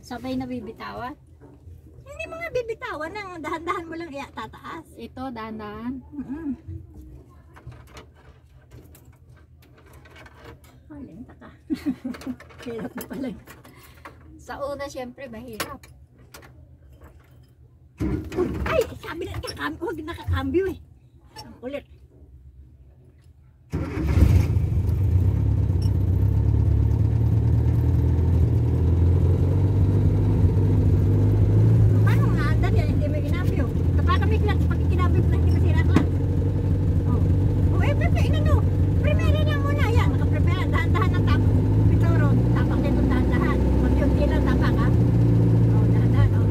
Sabay na bibitawan. Hindi mo nga bibitawan nang dahan-dahan mo lang tataas. Ito, dahan-dahan. Malinta ka. Hirap na pala. Sa una, syempre, mahirap. Ay, sabi na, huwag nakakambyo eh. Ang kulit. Paano nga, dahil yan, hindi mo kinambyo. Kapag kami klats, pag kinambyo mo na hindi masira klats. Oh, Pepe, inano? Primera lang muna, yan, nakaprepare. Dahan-dahan ng tapak. Pitoro, tapak dito, dahan-dahan. Mag-yunti lang tapak, ha? Oh, dahan-dahan, oh.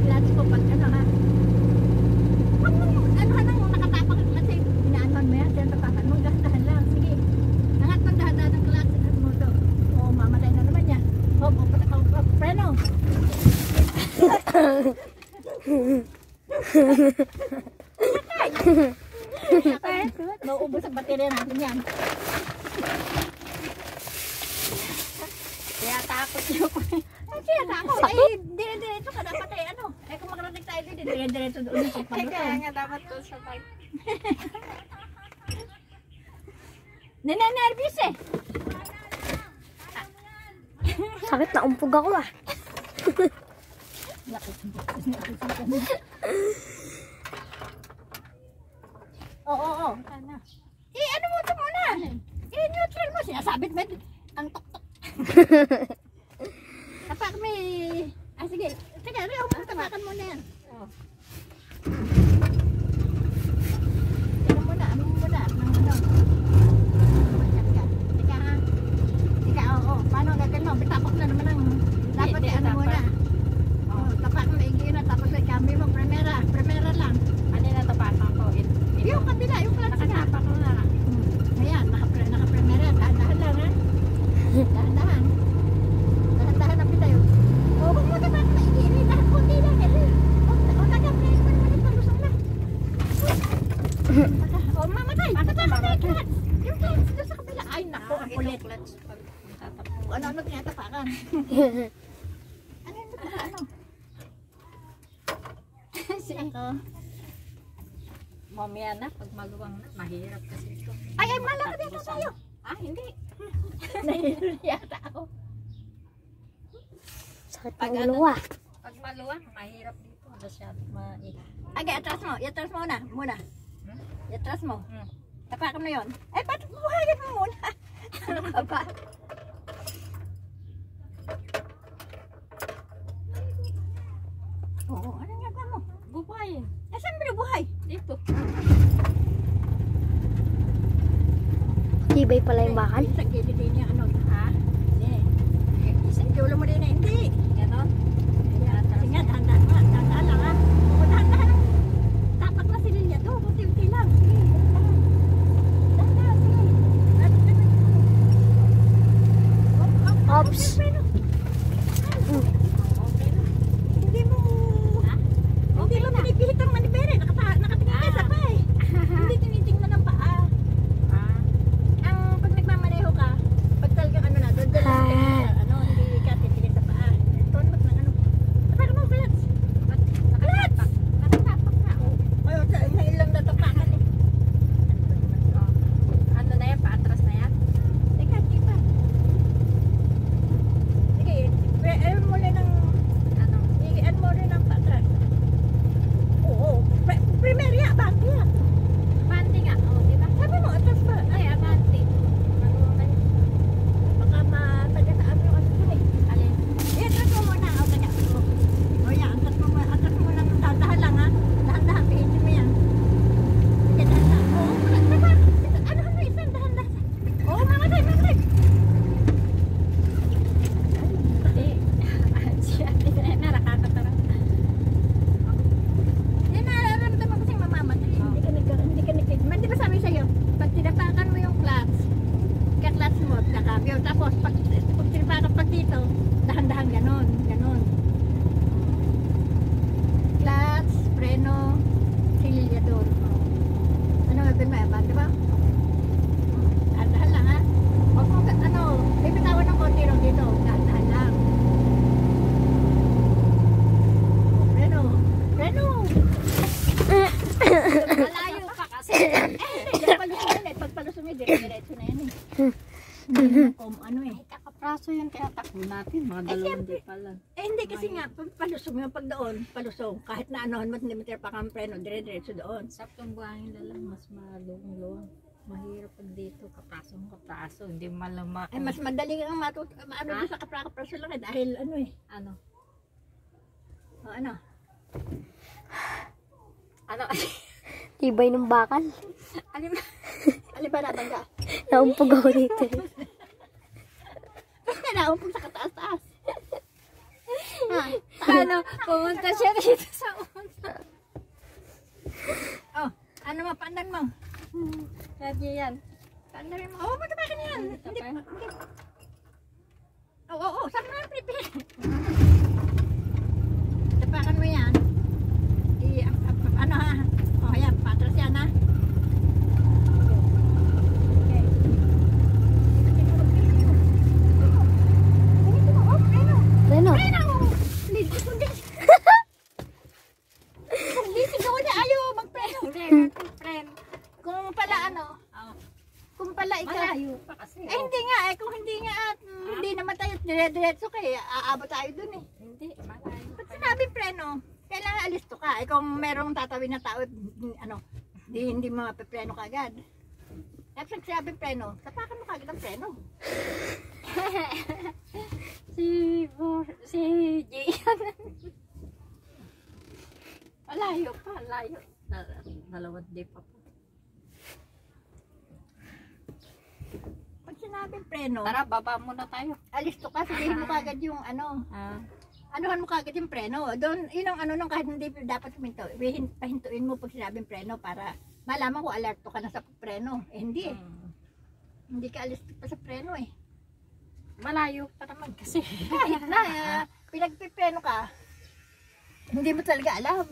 Klats ko pag ano, ha? Huwag mong, ano ka nang nakatapak ang klats, eh. Inaanon mo yan, siya tapakan mo, dahan-dahan lang. Sige. Nangat pang dahan-dahan ng klats, at mo to. Oh, mamatay na naman yan. Oh, preno. Nauubos ang baterya natin yan. Kaya takot niyo ko. Kaya takot. Ay, dire-diretso ka dapat eh. Ano? Eh, kung makarating tayo dito, dire-diretso doon sa pagluto. Kaya nga dapat to sa pag... Nananervous eh. Sakit na umpog ako ah. Oo. Eh, ano mo ito muna? Eh, neutral mo. Sinasabit mo ang tok-tok. Kapag may... Ah, sige. Sige, tapakan mo na yan. Ano muna? Ano muna? Teka ha. Teka, oo. Paano gagawin mo? Bitapak na naman ang... Dapat eh, ano muna? Tapak mo, maigi na. Tapos ay kami mo. Primera lang. Ano na tapakan ko? Yung kabila, yung klats na. Nakatapak ko na. Ayan, naka-primera. Dahan-dahan lang ha. Dahan-dahan. Dahan-dahan ang pitayo. O, huwag mo naman maigi. Dahan kunti lang. O, nag-press mo naman ito. Lusong na. O, mamatay. Mamatay. Klats. Yung klats doon sa kabila. Ay, naku, ang kulit. Ano tinatapakan? Ano yung tapakan? Ano? Ito. Mamaya na, pag maluwang na, mahirap kasi ito. Ay, malakad dito tayo. Ah, hindi. Nahihirap yata ako. Sakit ng ulo ah. Pag maluwang, mahirap dito. Masyado Ay, atras mo. Iatras mo na. Iatras mo. Tapakan mo yun. Ay, ba't buhayin mo muna? Ano ka ba? Oo, ano nga ba mo? Bubuhay. Eh, saan ba buhay? Dito. Tibay pala yung bakal. Isang gilid din niya, ano? Ha? Hindi. Isang dulo mo din na, hindi. Ganon. Kasi nga, dahan-dahan mo. Dahan-dahan lang, ha? O, dahan-dahan. Tapak na si Lilia to. Kunti-unti lang. Sige, dahan-dahan. Dahan-dahan, sige. Ops. Hindi mo... Hindi mo pinipilit ang manibere. Nakatingin ka sa pa eh. Hindi tinitingnan ang paa. Ang pag nagmamaneho ka, pag talagang ano na, doon lang ka ano, hindi ka titingin sa paa. Tonot ng ano. Parang mo flats. Flats! Nakatapak ka. O, may ilang natapakan eh. Ano na yan? Paatras na yan? Teka, di pa. Sige, ano mo rin ng... Ano? Ano mo rin ng patras. Oo. Primerya, bakya. Bandi nga. O, diba? Sabi mo, atras ba? Ay, abante. Maluwang. Baka matagasaan yung ano dun eh. Alin? Atras mo muna. O, taga. O, yan. Atras mo lang. Dahan-dahan lang ha. Dahan-dahan. Pihitin mo yan. Sige, dahan-dahan. Oo, wala. Diba? Ano na isang dahan-dahan. Oo, mamatay. Hindi. Siya. Nakakatarang. Yan nararamdaman ko siyang mamamatay. Hindi ka nagkikman. Di ba sabi sa'yo, pag tinapakan mo yung clutch, ka-clutch mo, kakabyo. Tapos, pag tinapakan pag dito, dahan-dahan ganon. Clutch, preno, sililyador. Ano gagawin mo? Di ba? Dahan-dahan lang ha. Huwag mo, ano, bibitawan ng konti rin dito. Dahan-dahan lang. Praso yung tinatakbo natin, mga dalawang di pala. Eh hindi kasi nga, palusong yung pag doon, palusong. Kahit na anohan mo, hindi mo tira pa kang preno, dire-diretso doon. Saktong buhangin na lang, mas malulong-lung. Mahirap pag dito, kapraso, hindi malama. Ay, mas madali kang maano doon sa kapra-kapraso lang eh, dahil ano eh. Ano? O ano? Ano? Tibay ng bakal. Alin ba naman ka? Naumpog ako dito. Basta naumpog sa kataas-taas. Ano? Pumunta siya dito sa una. Oh, ano mapandan mo? Lagi yan. Pandan mo. Oh, matapakan yan. Hindi. Oo, saan mo yung prepare? Tapakan mo yan. Ano ha? Oh, yan, patras yan ha. Okay. Ano? Hindi, siguro na ayaw magpreno. Hindi, friend. Kung pala ano, kung pala ikaw. Malayo pa kasi. Eh hindi nga kung hindi nga at hindi naman tayo dire-diretso kaya aabot tayo dun eh. Hindi, malayo. Ba't sinabing preno? Kailangan alisto ka. Eh kung merong tatawid na tao, ano, hindi mo mapipreno ka agad. Tapos nagsabing preno, tapakan mo kagad ang preno. Si Gian. Malayo pa, layo. Dalawang di pa po. Pag sinabing preno, Tara, baba muna tayo. alisto ka, sabihin mo kagad yung ano, anuhan mo kagad yung preno. Doon, yun ang ano nung kahit hindi dapat huminto. Pahintuin mo pag sinabing preno para malaman ko alerto ka na sa preno. Eh hindi eh. Hindi ka alisto pa sa preno eh. Malayo pa naman kasi. Kahit na, pinagpipreno ka, hindi mo talaga alam.